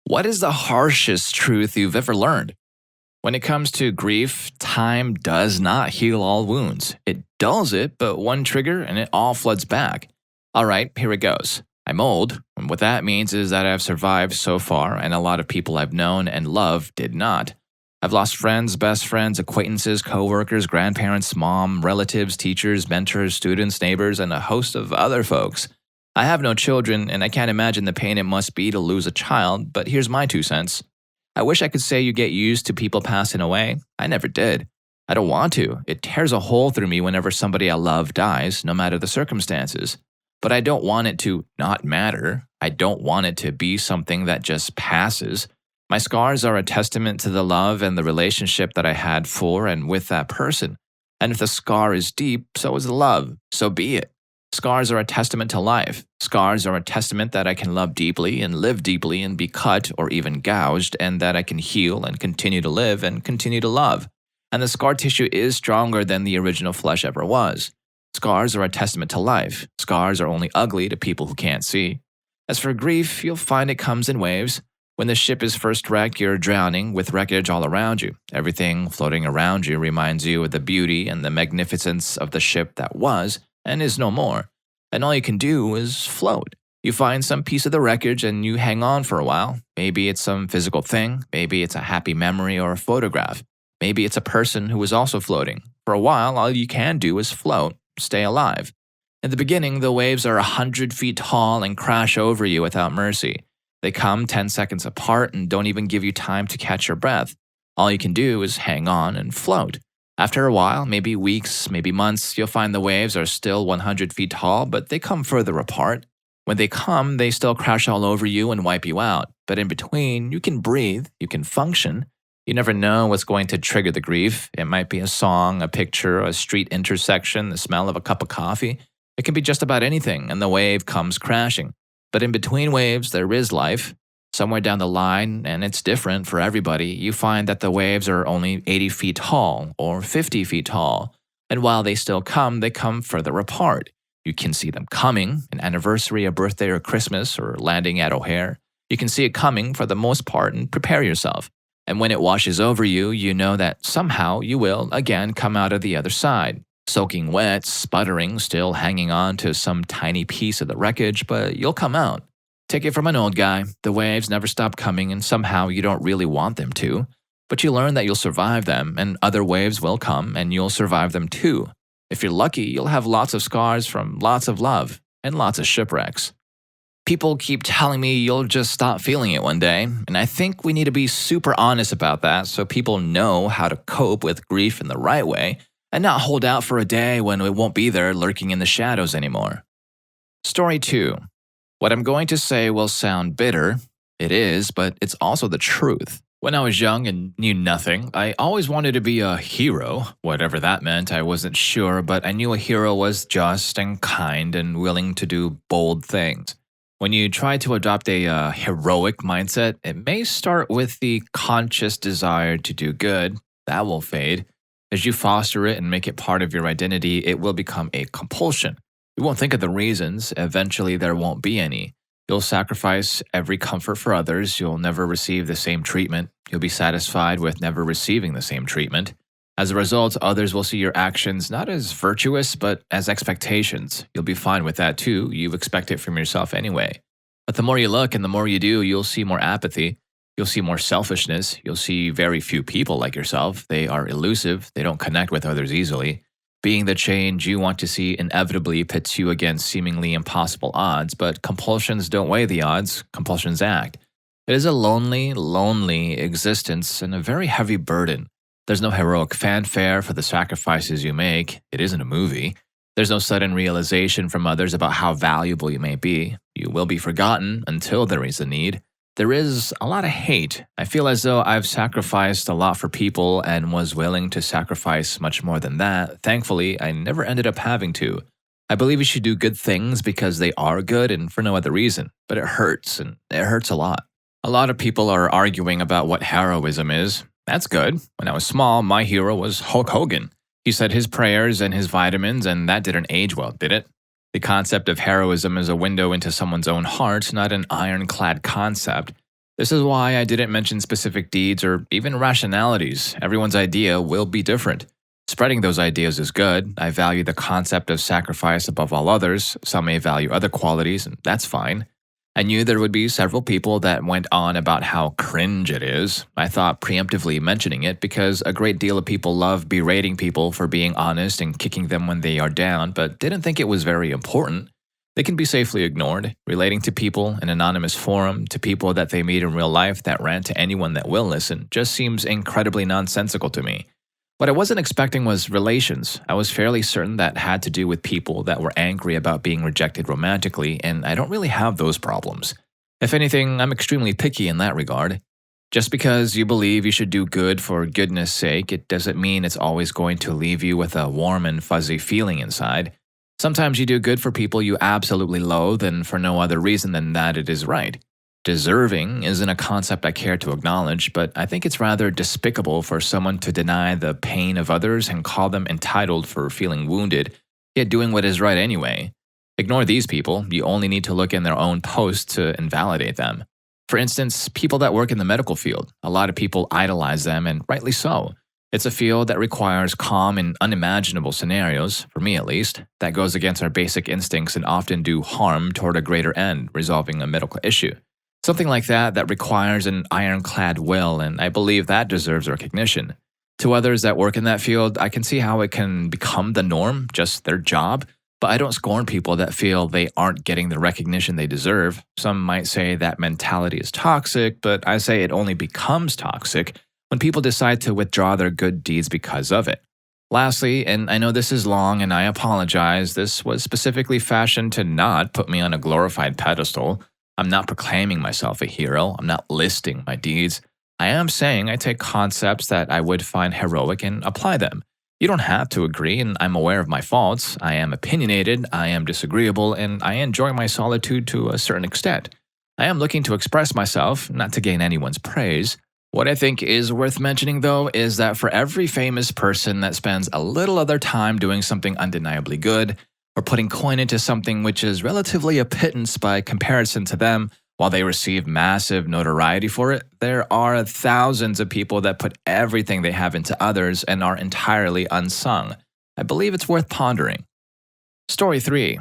What is the harshest truth you've ever learned? When it comes to grief, time does not heal all wounds. It dulls it, but one trigger and it all floods back. All right, here it goes. I'm old, and what that means is that I've survived so far, and a lot of people I've known and loved did not. I've lost friends, best friends, acquaintances, coworkers, grandparents, mom, relatives, teachers, mentors, students, neighbors, and a host of other folks. I have no children, and I can't imagine the pain it must be to lose a child, but here's my 2 cents. I wish I could say you get used to people passing away. I never did. I don't want to. It tears a hole through me whenever somebody I love dies, no matter the circumstances. But I don't want it to not matter. I don't want it to be something that just passes. My scars are a testament to the love and the relationship that I had for and with that person. And if the scar is deep, so is the love. So be it. Scars are a testament to life. Scars are a testament that I can love deeply and live deeply and be cut or even gouged, and that I can heal and continue to live and continue to love. And the scar tissue is stronger than the original flesh ever was. Scars are a testament to life. Scars are only ugly to people who can't see. As for grief, you'll find it comes in waves. When the ship is first wrecked, you're drowning with wreckage all around you. Everything floating around you reminds you of the beauty and the magnificence of the ship that was and is no more. And all you can do is float. You find some piece of the wreckage and you hang on for a while. Maybe it's some physical thing. Maybe it's a happy memory or a photograph. Maybe it's a person who is also floating. For a while, all you can do is float, stay alive. In the beginning, the waves are 100 feet tall and crash over you without mercy. They come 10 seconds apart and don't even give you time to catch your breath. All you can do is hang on and float. After a while, maybe weeks, maybe months, you'll find the waves are still 100 feet tall, but they come further apart. When they come, they still crash all over you and wipe you out. But in between, you can breathe, you can function. You never know what's going to trigger the grief. It might be a song, a picture, a street intersection, the smell of a cup of coffee. It can be just about anything, and the wave comes crashing. But in between waves, there is life. Somewhere down the line, and it's different for everybody, you find that the waves are only 80 feet tall or 50 feet tall. And while they still come, they come further apart. You can see them coming, an anniversary, a birthday, or Christmas, or landing at O'Hare. You can see it coming for the most part and prepare yourself. And when it washes over you, you know that somehow you will again come out of the other side. Soaking wet, sputtering, still hanging on to some tiny piece of the wreckage, but you'll come out. Take it from an old guy, the waves never stop coming and somehow you don't really want them to. But you learn that you'll survive them and other waves will come and you'll survive them too. If you're lucky, you'll have lots of scars from lots of love and lots of shipwrecks. People keep telling me you'll just stop feeling it one day, and I think we need to be super honest about that so people know how to cope with grief in the right way and not hold out for a day when it won't be there lurking in the shadows anymore. Story 2. What I'm going to say will sound bitter. It is, but it's also the truth. When I was young and knew nothing, I always wanted to be a hero. Whatever that meant, I wasn't sure, but I knew a hero was just and kind and willing to do bold things. When you try to adopt a heroic mindset, it may start with the conscious desire to do good. That will fade. As you foster it and make it part of your identity, it will become a compulsion. You won't think of the reasons. Eventually, there won't be any. You'll sacrifice every comfort for others. You'll never receive the same treatment. You'll be satisfied with never receiving the same treatment. As a result, others will see your actions not as virtuous, but as expectations. You'll be fine with that too. You expect it from yourself anyway. But the more you look and the more you do, you'll see more apathy. You'll see more selfishness. You'll see very few people like yourself. They are elusive. They don't connect with others easily. Being the change you want to see inevitably pits you against seemingly impossible odds, but compulsions don't weigh the odds. Compulsions act. It is a lonely, lonely existence and a very heavy burden. There's no heroic fanfare for the sacrifices you make. It isn't a movie. There's no sudden realization from others about how valuable you may be. You will be forgotten until there is a need. There is a lot of hate. I feel as though I've sacrificed a lot for people and was willing to sacrifice much more than that. Thankfully, I never ended up having to. I believe you should do good things because they are good and for no other reason. But it hurts, and it hurts a lot. A lot of people are arguing about what heroism is. That's good. When I was small, my hero was Hulk Hogan. He said his prayers and his vitamins, and that didn't age well, did it? The concept of heroism is a window into someone's own heart, not an ironclad concept. This is why I didn't mention specific deeds or even rationalities. Everyone's idea will be different. Spreading those ideas is good. I value the concept of sacrifice above all others. Some may value other qualities, and that's fine. I knew there would be several people that went on about how cringe it is. I thought preemptively mentioning it because a great deal of people love berating people for being honest and kicking them when they are down, but didn't think it was very important. They can be safely ignored, relating to people in anonymous forum, to people that they meet in real life that rant to anyone that will listen, just seems incredibly nonsensical to me. What I wasn't expecting was relations. I was fairly certain that had to do with people that were angry about being rejected romantically, and I don't really have those problems. If anything, I'm extremely picky in that regard. Just because you believe you should do good for goodness sake, it doesn't mean it's always going to leave you with a warm and fuzzy feeling inside. Sometimes you do good for people you absolutely loathe, and for no other reason than that it is right. Deserving isn't a concept I care to acknowledge, but I think it's rather despicable for someone to deny the pain of others and call them entitled for feeling wounded, yet doing what is right anyway. Ignore these people, you only need to look in their own posts to invalidate them. For instance, people that work in the medical field. A lot of people idolize them, and rightly so. It's a field that requires calm and unimaginable scenarios, for me at least, that goes against our basic instincts and often do harm toward a greater end, resolving a medical issue. Something like that requires an ironclad will, and I believe that deserves recognition. To others that work in that field, I can see how it can become the norm, just their job, but I don't scorn people that feel they aren't getting the recognition they deserve. Some might say that mentality is toxic, but I say it only becomes toxic when people decide to withdraw their good deeds because of it. Lastly, and I know this is long and I apologize, this was specifically fashioned to not put me on a glorified pedestal. I'm not proclaiming myself a hero. I'm not listing my deeds. I am saying I take concepts that I would find heroic and apply them. You don't have to agree, and I'm aware of my faults. I am opinionated, I am disagreeable, and I enjoy my solitude to a certain extent. I am looking to express myself, not to gain anyone's praise. What I think is worth mentioning, though, is that for every famous person that spends a little of their time doing something undeniably good, or putting coin into something which is relatively a pittance by comparison to them, while they receive massive notoriety for it, there are thousands of people that put everything they have into others and are entirely unsung. I believe it's worth pondering. Story 3.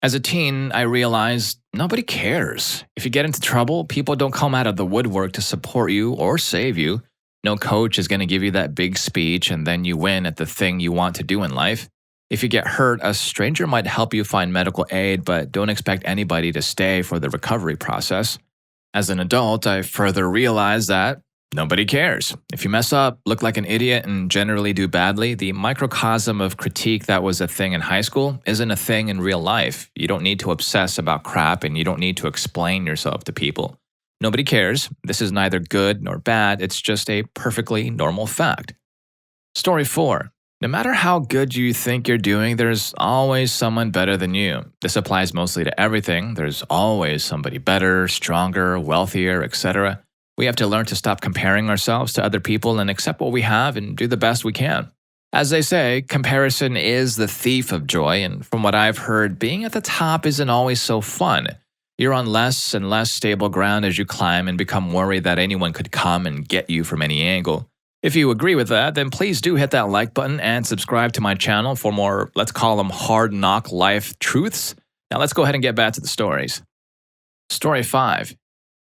As a teen, I realized nobody cares. If you get into trouble, people don't come out of the woodwork to support you or save you. No coach is going to give you that big speech and then you win at the thing you want to do in life. If you get hurt, a stranger might help you find medical aid, but don't expect anybody to stay for the recovery process. As an adult, I further realized that nobody cares. If you mess up, look like an idiot, and generally do badly, the microcosm of critique that was a thing in high school isn't a thing in real life. You don't need to obsess about crap, and you don't need to explain yourself to people. Nobody cares. This is neither good nor bad. It's just a perfectly normal fact. Story 4. No matter how good you think you're doing, there's always someone better than you. This applies mostly to everything. There's always somebody better, stronger, wealthier, etc. We have to learn to stop comparing ourselves to other people and accept what we have and do the best we can. As they say, comparison is the thief of joy, and from what I've heard, being at the top isn't always so fun. You're on less and less stable ground as you climb and become worried that anyone could come and get you from any angle. If you agree with that, then please do hit that like button and subscribe to my channel for more, let's call them hard knock life truths. Now let's go ahead and get back to the stories. Story 5.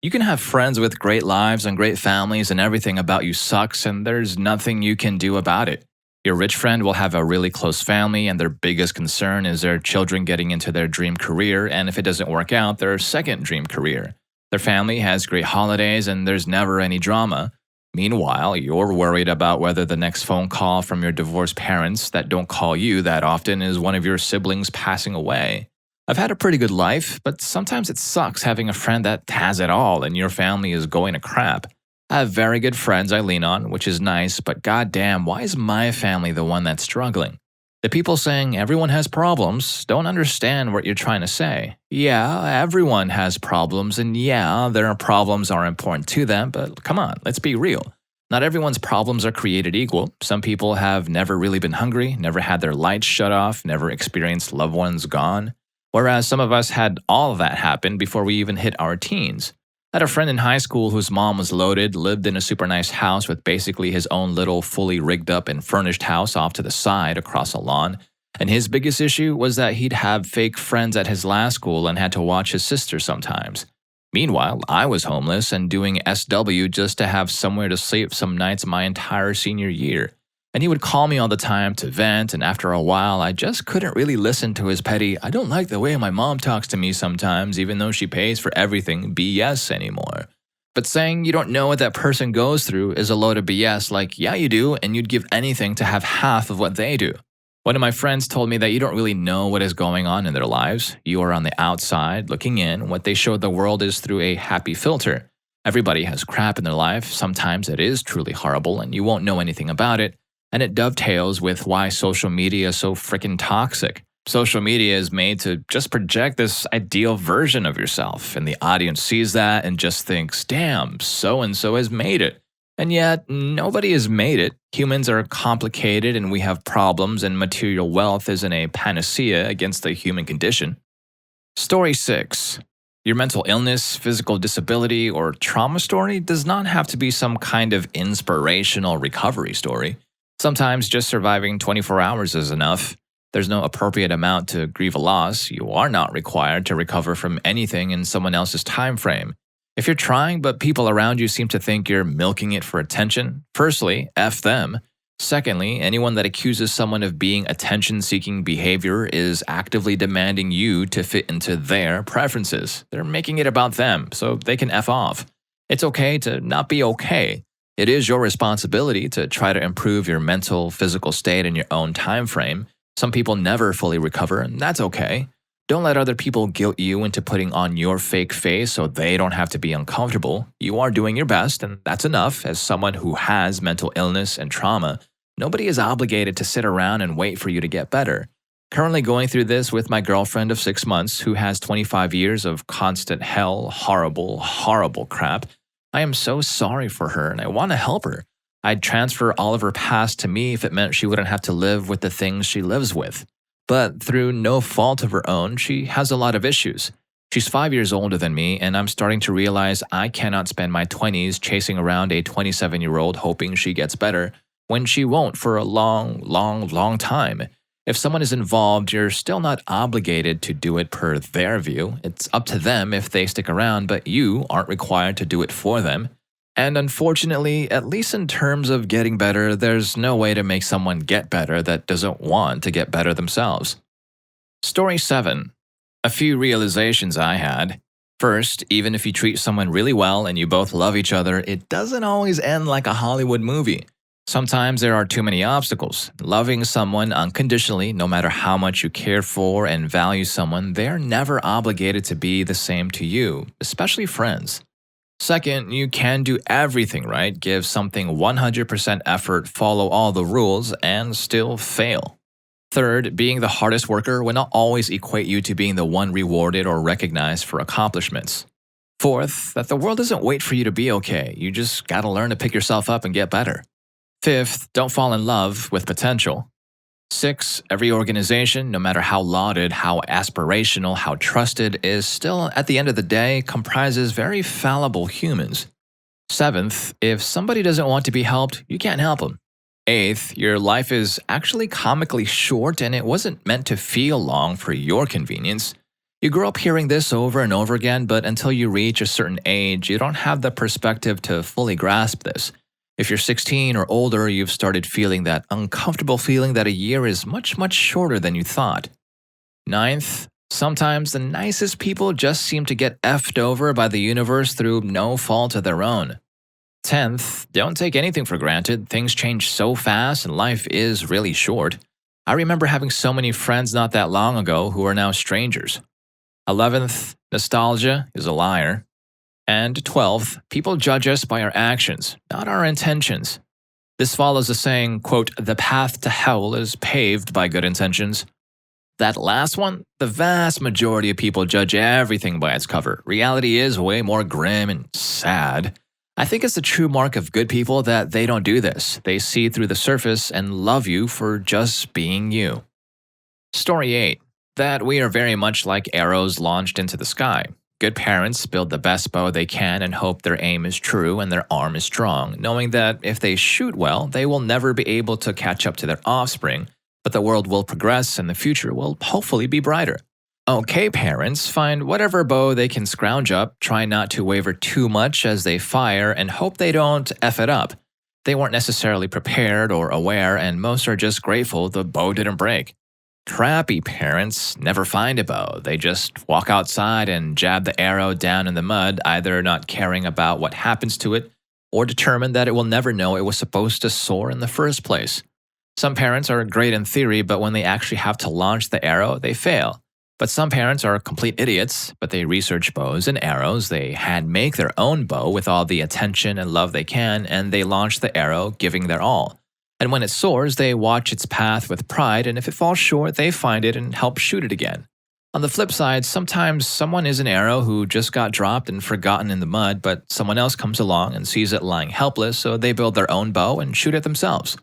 You can have friends with great lives and great families and everything about you sucks and there's nothing you can do about it. Your rich friend will have a really close family and their biggest concern is their children getting into their dream career, and if it doesn't work out, their second dream career. Their family has great holidays and there's never any drama. Meanwhile, you're worried about whether the next phone call from your divorced parents that don't call you that often is one of your siblings passing away. I've had a pretty good life, but sometimes it sucks having a friend that has it all and your family is going to crap. I have very good friends I lean on, which is nice, but goddamn, why is my family the one that's struggling? The people saying everyone has problems don't understand what you're trying to say. Yeah, everyone has problems, and yeah, their problems are important to them, but come on, let's be real. Not everyone's problems are created equal. Some people have never really been hungry, never had their lights shut off, never experienced loved ones gone, whereas some of us had all of that happen before we even hit our teens. I had a friend in high school whose mom was loaded, lived in a super nice house with basically his own little fully rigged up and furnished house off to the side across a lawn. And his biggest issue was that he'd have fake friends at his last school and had to watch his sister sometimes. Meanwhile, I was homeless and doing SW just to have somewhere to sleep some nights my entire senior year. And he would call me all the time to vent, and after a while, I just couldn't really listen to his petty, "I don't like the way my mom talks to me sometimes, even though she pays for everything," BS anymore. But saying you don't know what that person goes through is a load of BS, like, yeah, you do, and you'd give anything to have half of what they do. One of my friends told me that you don't really know what is going on in their lives. You are on the outside, looking in. What they show the world is through a happy filter. Everybody has crap in their life. Sometimes it is truly horrible, and you won't know anything about it. And it dovetails with why social media is so freaking toxic. Social media is made to just project this ideal version of yourself, and the audience sees that and just thinks, damn, so-and-so has made it. And yet, nobody has made it. Humans are complicated and we have problems, and material wealth isn't a panacea against the human condition. Story 6. Your mental illness, physical disability, or trauma story does not have to be some kind of inspirational recovery story. Sometimes just surviving 24 hours is enough. There's no appropriate amount to grieve a loss. You are not required to recover from anything in someone else's time frame. If you're trying but people around you seem to think you're milking it for attention, firstly, F them. Secondly, anyone that accuses someone of being attention-seeking behavior is actively demanding you to fit into their preferences. They're making it about them, so they can F off. It's okay to not be okay. It is your responsibility to try to improve your mental, physical state in your own time frame. Some people never fully recover, and that's okay. Don't let other people guilt you into putting on your fake face so they don't have to be uncomfortable. You are doing your best, and that's enough. As someone who has mental illness and trauma, nobody is obligated to sit around and wait for you to get better. Currently going through this with my girlfriend of 6 months who has 25 years of constant hell, horrible crap. I am so sorry for her, and I want to help her. I'd transfer all of her past to me if it meant she wouldn't have to live with the things she lives with. But through no fault of her own, she has a lot of issues. She's 5 years older than me, and I'm starting to realize I cannot spend my 20s chasing around a 27-year-old hoping she gets better when she won't for a long time. If someone is involved, you're still not obligated to do it per their view. It's up to them if they stick around, but you aren't required to do it for them. And unfortunately, at least in terms of getting better, there's no way to make someone get better that doesn't want to get better themselves. Story 7. A few realizations I had. First, even if you treat someone really well and you both love each other, it doesn't always end like a Hollywood movie. Sometimes there are too many obstacles. Loving someone unconditionally, no matter how much you care for and value someone, they're never obligated to be the same to you, especially friends. Second, you can do everything right, give something 100% effort, follow all the rules, and still fail. Third, being the hardest worker will not always equate you to being the one rewarded or recognized for accomplishments. Fourth, that the world doesn't wait for you to be okay. You just gotta learn to pick yourself up and get better. Fifth, don't fall in love with potential. 6, every organization, no matter how lauded, how aspirational, how trusted, is still, at the end of the day, comprises very fallible humans. 7th, if somebody doesn't want to be helped, you can't help them. 8th, your life is actually comically short and it wasn't meant to feel long for your convenience. You grow up hearing this over and over again, but until you reach a certain age, you don't have the perspective to fully grasp this. If you're 16 or older, you've started feeling that uncomfortable feeling that a year is much shorter than you thought. 9th, sometimes the nicest people just seem to get effed over by the universe through no fault of their own. 10th, don't take anything for granted. Things change so fast and life is really short. I remember having so many friends not that long ago who are now strangers. 11th, nostalgia is a liar. And 12th, people judge us by our actions, not our intentions. This follows the saying, quote, "The path to hell is paved by good intentions." That last one, the vast majority of people judge everything by its cover. Reality is way more grim and sad. I think it's the true mark of good people that they don't do this. They see through the surface and love you for just being you. Story 8. That we are very much like arrows launched into the sky. Good parents build the best bow they can and hope their aim is true and their arm is strong, knowing that if they shoot well, they will never be able to catch up to their offspring, but the world will progress and the future will hopefully be brighter. Okay, parents, find whatever bow they can scrounge up, try not to waver too much as they fire, and hope they don't F it up. They weren't necessarily prepared or aware, and most are just grateful the bow didn't break. Crappy parents never find a bow. They just walk outside and jab the arrow down in the mud, either not caring about what happens to it or determined that it will never know it was supposed to soar in the first place. Some parents are great in theory, but when they actually have to launch the arrow, they fail. But some parents are complete idiots, but they research bows and arrows, they hand make their own bow with all the attention and love they can, and they launch the arrow, giving their all. And when it soars, they watch its path with pride, and if it falls short, they find it and help shoot it again. On the flip side, sometimes someone is an arrow who just got dropped and forgotten in the mud, but someone else comes along and sees it lying helpless, so they build their own bow and shoot it themselves.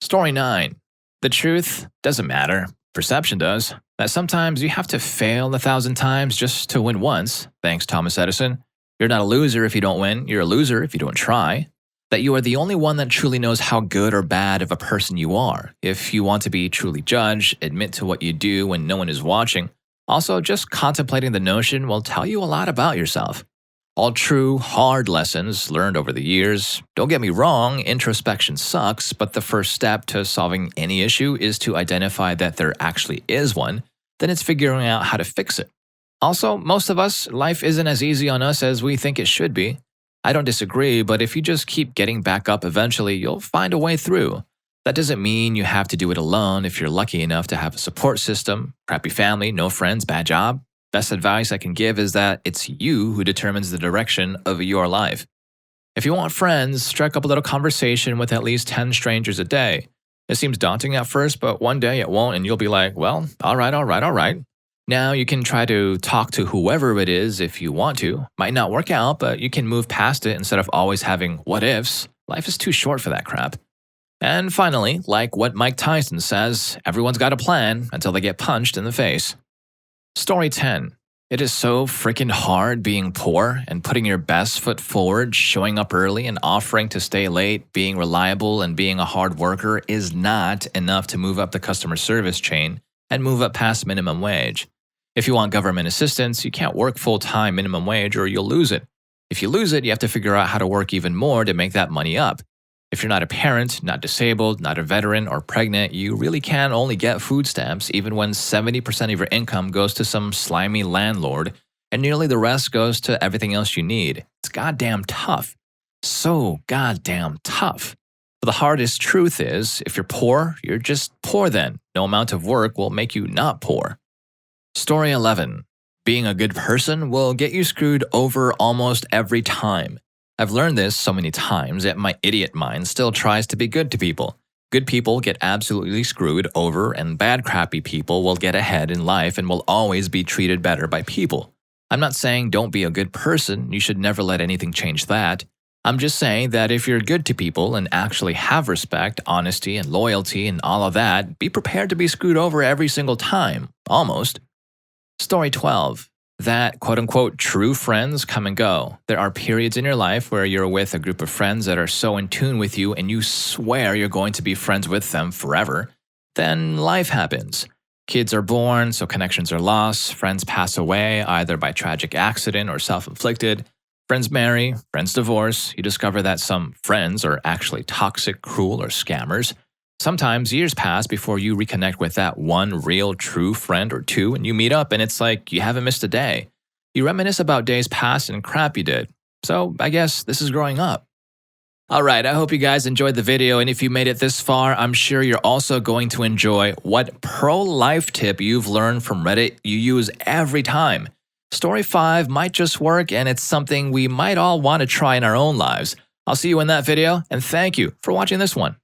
Story 9. The truth doesn't matter. Perception does. That sometimes you have to fail 1,000 times just to win once. Thanks, Thomas Edison. You're not a loser if you don't win. You're a loser if you don't try. That you are the only one that truly knows how good or bad of a person you are. If you want to be truly judged, admit to what you do when no one is watching. Also, just contemplating the notion will tell you a lot about yourself. All true, hard lessons learned over the years. Don't get me wrong, introspection sucks, but the first step to solving any issue is to identify that there actually is one. Then it's figuring out how to fix it. Also, most of us, life isn't as easy on us as we think it should be. I don't disagree, but if you just keep getting back up eventually, you'll find a way through. That doesn't mean you have to do it alone if you're lucky enough to have a support system, crappy family, no friends, bad job. Best advice I can give is that it's you who determines the direction of your life. If you want friends, strike up a little conversation with at least 10 strangers a day. It seems daunting at first, but one day it won't and you'll be like, well, all right. Now you can try to talk to whoever it is if you want to. Might not work out, but you can move past it instead of always having what ifs. Life is too short for that crap. And finally, like what Mike Tyson says, everyone's got a plan until they get punched in the face. Story 10. It is so freaking hard being poor and putting your best foot forward, showing up early and offering to stay late, being reliable and being a hard worker is not enough to move up the customer service chain and move up past minimum wage. If you want government assistance, you can't work full-time minimum wage or you'll lose it. If you lose it, you have to figure out how to work even more to make that money up. If you're not a parent, not disabled, not a veteran, or pregnant, you really can only get food stamps even when 70% of your income goes to some slimy landlord and nearly the rest goes to everything else you need. It's goddamn tough. So goddamn tough. But the hardest truth is, if you're poor, you're just poor then. No amount of work will make you not poor. Story 11. Being a good person will get you screwed over almost every time. I've learned this so many times, yet my idiot mind still tries to be good to people. Good people get absolutely screwed over, and bad, crappy people will get ahead in life and will always be treated better by people. I'm not saying don't be a good person, you should never let anything change that. I'm just saying that if you're good to people and actually have respect, honesty, and loyalty and all of that, be prepared to be screwed over every single time, almost. Story 12. That quote-unquote true friends come and go. There are periods in your life where you're with a group of friends that are so in tune with you and you swear you're going to be friends with them forever. Then life happens. Kids are born, so connections are lost. Friends pass away, either by tragic accident or self-inflicted. Friends marry, friends divorce. You discover that some friends are actually toxic, cruel, or scammers. Sometimes years pass before you reconnect with that one real true friend or two and you meet up and it's like you haven't missed a day. You reminisce about days past and crap you did. So I guess this is growing up. Alright, I hope you guys enjoyed the video, and if you made it this far, I'm sure you're also going to enjoy what pro-life tip you've learned from Reddit you use every time. Story 5 might just work and it's something we might all want to try in our own lives. I'll see you in that video, and thank you for watching this one.